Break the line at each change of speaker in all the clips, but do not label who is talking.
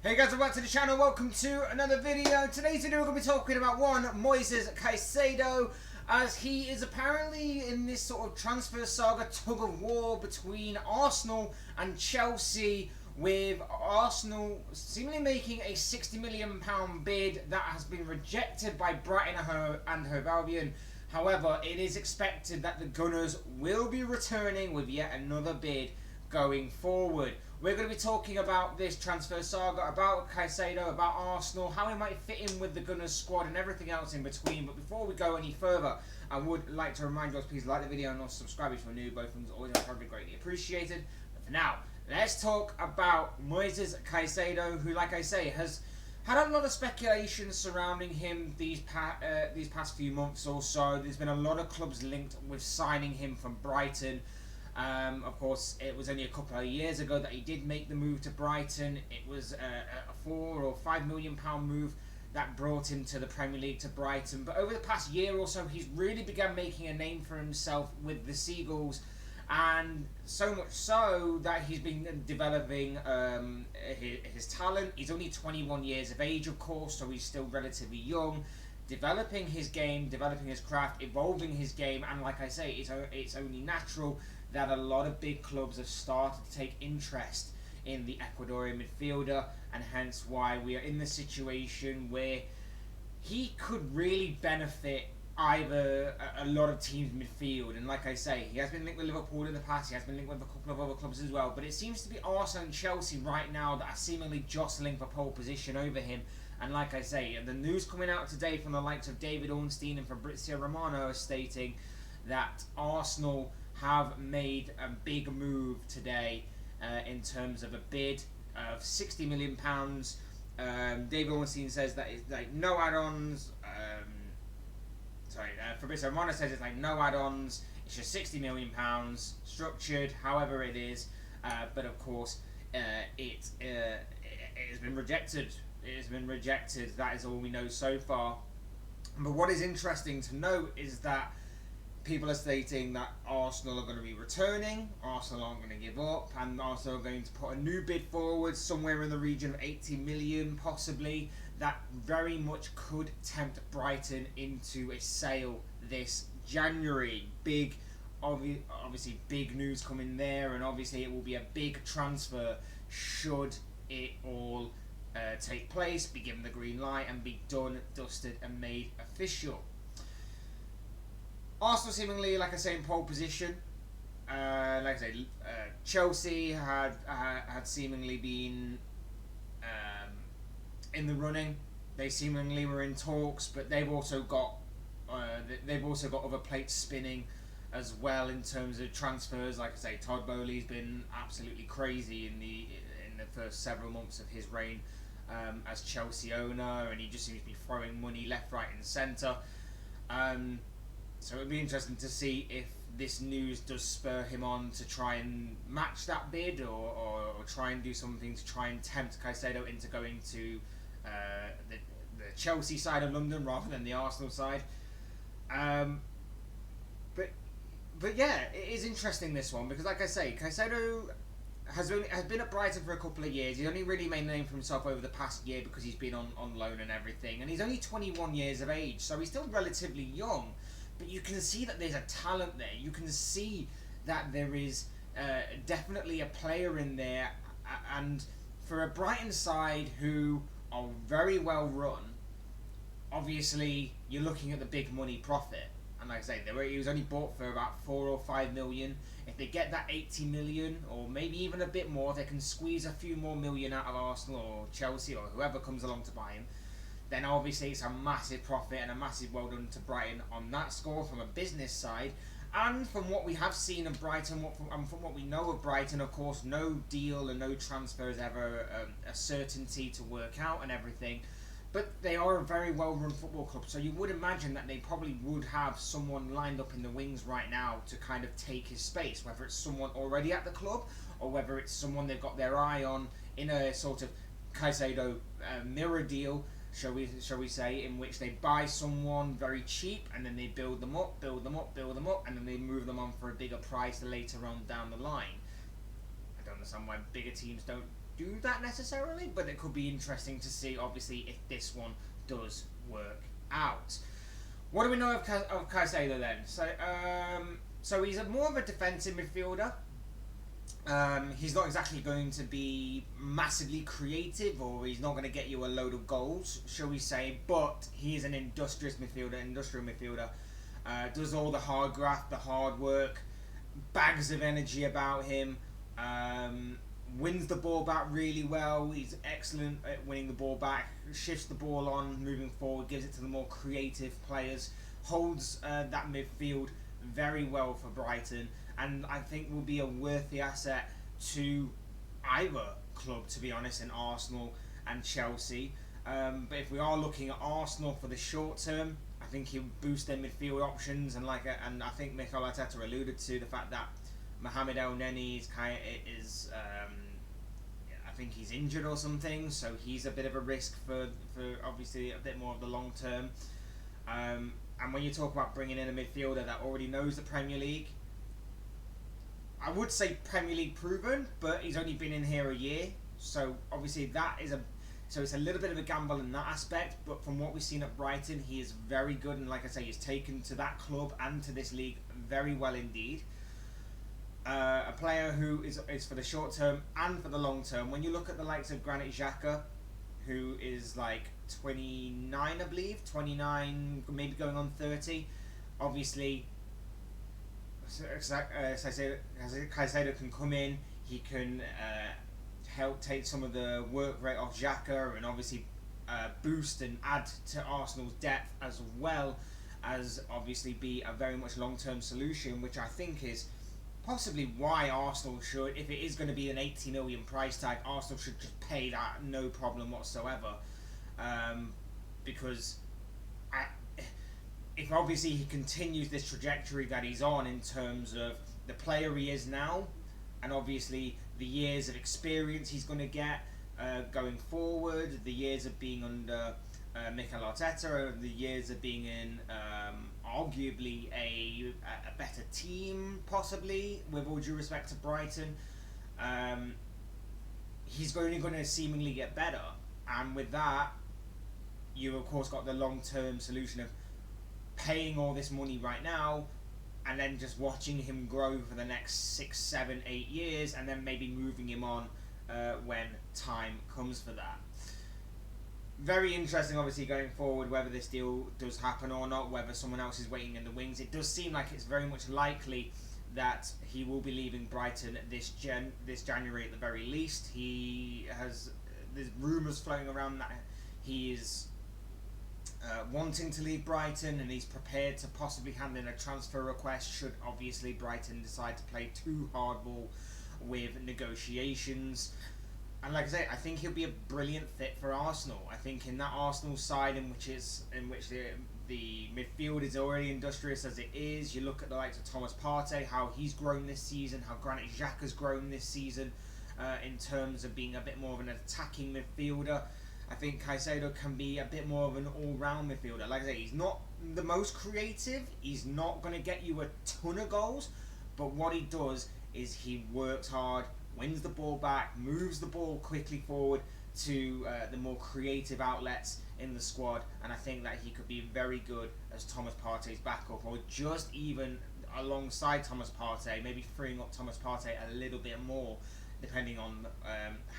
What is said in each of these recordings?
Hey guys, welcome back to the channel. Welcome to another video. Today's video we're going to be talking about one Moises Caicedo, as he is apparently in this sort of transfer saga tug of war between Arsenal and Chelsea, with Arsenal seemingly making a £60 million bid that has been rejected by Brighton and Hove Albion. However, it is expected that the Gunners will be returning with yet another bid going forward. We're going to be talking about this transfer saga, about Caicedo, about Arsenal, how he might fit in with the Gunners squad and everything else in between. But before we go any further, I would like to remind you, please like the video and also subscribe if you're new. Both things are always probably greatly appreciated. But for now, let's talk about Moises Caicedo, who, like I say, has had a lot of speculation surrounding him these past few months or so. There's been a lot of clubs linked with signing him from Brighton. Of course, it was only a couple of years ago that he did make the move to Brighton. It was a £4 or £5 million move that brought him to the Premier League to Brighton. But over the past year or so, he's really begun making a name for himself with the Seagulls, and so much so that he's been developing his talent. He's only 21 years of age, of course, so he's still relatively young. Developing his game, developing his craft, evolving his game, and like I say, it's only natural that a lot of big clubs have started to take interest in the Ecuadorian midfielder, and hence why we are in the situation where he could really benefit either a lot of teams' midfield. And like I say, he has been linked with Liverpool in the past, he has been linked with a couple of other clubs as well, but it seems to be Arsenal and Chelsea right now that are seemingly jostling for pole position over him. And like I say, the news coming out today from the likes of David Ornstein and Fabrizio Romano are stating that Arsenal have made a big move today in terms of a bid of £60 million. David Ornstein says that it's like no add-ons. Fabrizio Romano says it's like no add-ons. It's just £60 million, structured however it is. But of course, it has been rejected. It has been rejected. That is all we know so far. But what is interesting to note is that people are stating that Arsenal are going to be returning, Arsenal aren't going to give up, and Arsenal are going to put a new bid forward somewhere in the region of 80 million possibly. That very much could tempt Brighton into a sale this January. Obviously big news coming there, and obviously it will be a big transfer should it all take place, be given the green light and be done, dusted and made official. Arsenal seemingly, like I say, in pole position. Like I say, Chelsea had seemingly been in the running. They seemingly were in talks, but they've also got other plates spinning as well in terms of transfers. Like I say, Todd Bowley's been absolutely crazy in the first several months of his reign as Chelsea owner, and he just seems to be throwing money left, right, and centre. So it'd be interesting to see if this news does spur him on to try and match that bid, or try and do something to try and tempt Caicedo into going to the Chelsea side of London rather than the Arsenal side. But yeah, it is interesting, this one, because like I say, Caicedo has been at Brighton for a couple of years. He's only really made a name for himself over the past year because he's been on loan and everything, and he's only 21 years of age, so he's still relatively young. But you can see that there's a talent there. You can see that there is definitely a player in there. And for a Brighton side who are very well run, obviously you're looking at the big money profit. And like I say, he was only bought for about 4 or 5 million. If they get that 80 million, or maybe even a bit more, if they can squeeze a few more million out of Arsenal or Chelsea or whoever comes along to buy him, then obviously it's a massive profit and a massive well done to Brighton on that score from a business side. And from what we have seen of Brighton, from what we know of Brighton, of course, no deal and no transfer is ever a certainty to work out and everything. But they are a very well-run football club, so you would imagine that they probably would have someone lined up in the wings right now to kind of take his space, whether it's someone already at the club or whether it's someone they've got their eye on in a sort of Caicedo mirror deal, shall we say, in which they buy someone very cheap and then they build them up, and then they move them on for a bigger price later on down the line. I don't understand why bigger teams don't do that necessarily, but it could be interesting to see, obviously, if this one does work out. What do we know of Caicedo then? So he's more of a defensive midfielder. He's not exactly going to be massively creative, or he's not going to get you a load of goals, shall we say, but he is an industrial midfielder. Does all the hard graft, the hard work, bags of energy about him, wins the ball back really well. He's excellent at winning the ball back, shifts the ball on, moving forward, gives it to the more creative players, holds that midfield very well for Brighton, and I think will be a worthy asset to either club, to be honest, in Arsenal and Chelsea. But if we are looking at Arsenal for the short term, I think he'll boost their midfield options, and I think Mikel Arteta alluded to the fact that Mohamed El Neni is I think he's injured or something, so he's a bit of a risk for obviously a bit more of the long term. And when you talk about bringing in a midfielder that already knows the Premier League, I would say Premier League proven, but he's only been in here a year, so obviously it's a little bit of a gamble in that aspect. But from what we've seen at Brighton, he is very good, and like I say, he's taken to that club and to this league very well indeed. A player who is for the short term and for the long term. When you look at the likes of Granit Xhaka, who is like 29, I believe, 29, maybe going on 30. Obviously, Caicedo can come in. He can help take some of the work rate off Xhaka, and obviously boost and add to Arsenal's depth, as well as obviously be a very much long-term solution, which I think is possibly why Arsenal should, if it is going to be an 80 million price tag, Arsenal should just pay that, no problem whatsoever. Because if obviously he continues this trajectory that he's on in terms of the player he is now, and obviously the years of experience he's going to get going forward, the years of being under Mikel Arteta, the years of being in arguably a better team, possibly, with all due respect to Brighton, he's only going to seemingly get better. And with that, you of course got the long-term solution of paying all this money right now, and then just watching him grow for the next 6, 7, 8 years, and then maybe moving him on when time comes for that. Very interesting, obviously, going forward, whether this deal does happen or not, whether someone else is waiting in the wings. It does seem like it's very much likely that he will be leaving Brighton this January at the very least. There's rumours floating around that he is wanting to leave Brighton, and he's prepared to possibly hand in a transfer request should obviously Brighton decide to play too hardball with negotiations. And like I say, I think he'll be a brilliant fit for Arsenal. I think in that Arsenal side in which the midfield is already industrious as it is, you look at the likes of Thomas Partey, how he's grown this season, how Granit Xhaka's grown this season, in terms of being a bit more of an attacking midfielder. I think Caicedo can be a bit more of an all-round midfielder. Like I say, he's not the most creative, he's not going to get you a ton of goals, but what he does is he works hard, wins the ball back, moves the ball quickly forward to the more creative outlets in the squad, and I think that he could be very good as Thomas Partey's backup, or just even alongside Thomas Partey, maybe freeing up Thomas Partey a little bit more, depending on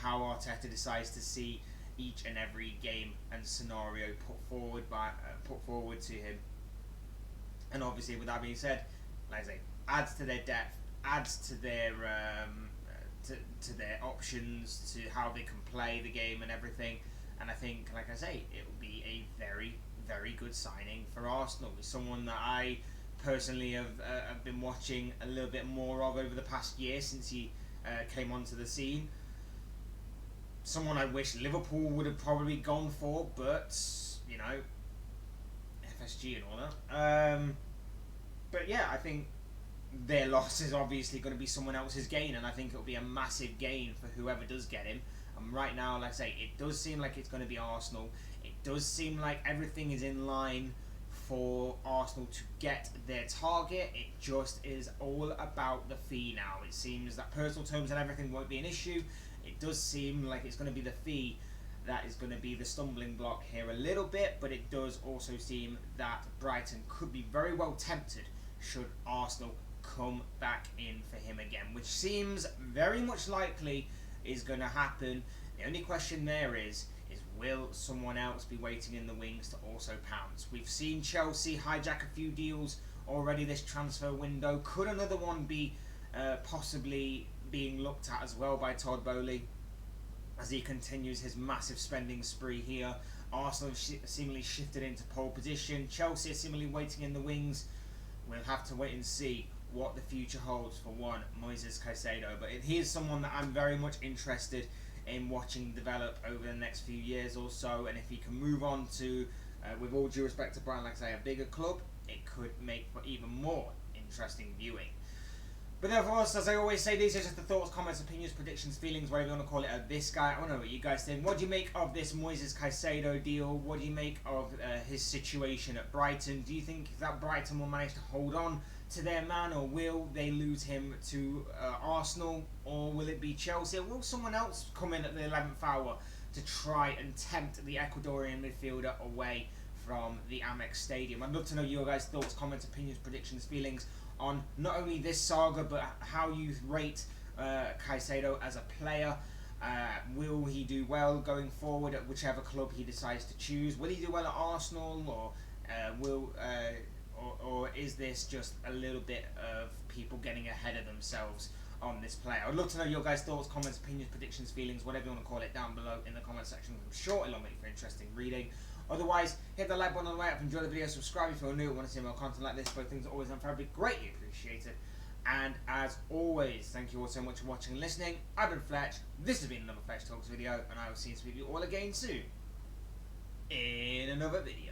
how Arteta decides to see each and every game and scenario put forward to him. And obviously, with that being said, like I say, adds to their depth, adds to their to their options, to how they can play the game and everything. And I think, like I say, it will be a very, very good signing for Arsenal. It's someone that I personally have been watching a little bit more of over the past year since he came onto the scene. Someone I wish Liverpool would have probably gone for, but you know, FSG and all that. But yeah, I think their loss is obviously going to be someone else's gain, and I think it'll be a massive gain for whoever does get him. And right now, like I say, it does seem like it's going to be Arsenal. It does seem like everything is in line for Arsenal to get their target. It just is all about the fee now. It seems that personal terms and everything won't be an issue. It does seem like it's going to be the fee that is going to be the stumbling block here a little bit, but it does also seem that Brighton could be very well tempted should Arsenal come back in for him again, which seems very much likely is going to happen. The only question there is will someone else be waiting in the wings to also pounce? We've seen Chelsea hijack a few deals already this transfer window. Could another one be possibly being looked at as well by Todd Bowley as he continues his massive spending spree here? Arsenal have seemingly shifted into pole position. Chelsea are seemingly waiting in the wings. We'll have to wait and see what the future holds for one Moises Caicedo, but he is someone that I'm very much interested in watching develop over the next few years or so, and if he can move on to, with all due respect to Brighton, like I say, a bigger club, it could make for even more interesting viewing. But therefore, as I always say, these are just the thoughts, comments, opinions, predictions, feelings, whatever you want to call it, of this guy. I want to know what you guys think. What do you make of this Moises Caicedo deal? What do you make of his situation at Brighton? Do you think that Brighton will manage to hold on to their man, or will they lose him to Arsenal, or will it be Chelsea, or will someone else come in at the 11th hour to try and tempt the Ecuadorian midfielder away from the Amex Stadium? I'd love to know your guys' thoughts, comments, opinions, predictions, feelings on not only this saga, but how you rate Caicedo as a player. Will he do well going forward at whichever club he decides to choose? Will he do well at Arsenal, or is this just a little bit of people getting ahead of themselves on this player? I'd love to know your guys' thoughts, comments, opinions, predictions, feelings, whatever you want to call it, down below in the comment section. I'm sure it'll make for interesting reading. Otherwise, hit the like button on the way up, enjoy the video, subscribe if you're new and want to see more content like this. Both things are always unfairly greatly appreciated. And as always, thank you all so much for watching and listening. I've been Fletch, this has been another Fletch Talks video, and I will see you all again soon in another video.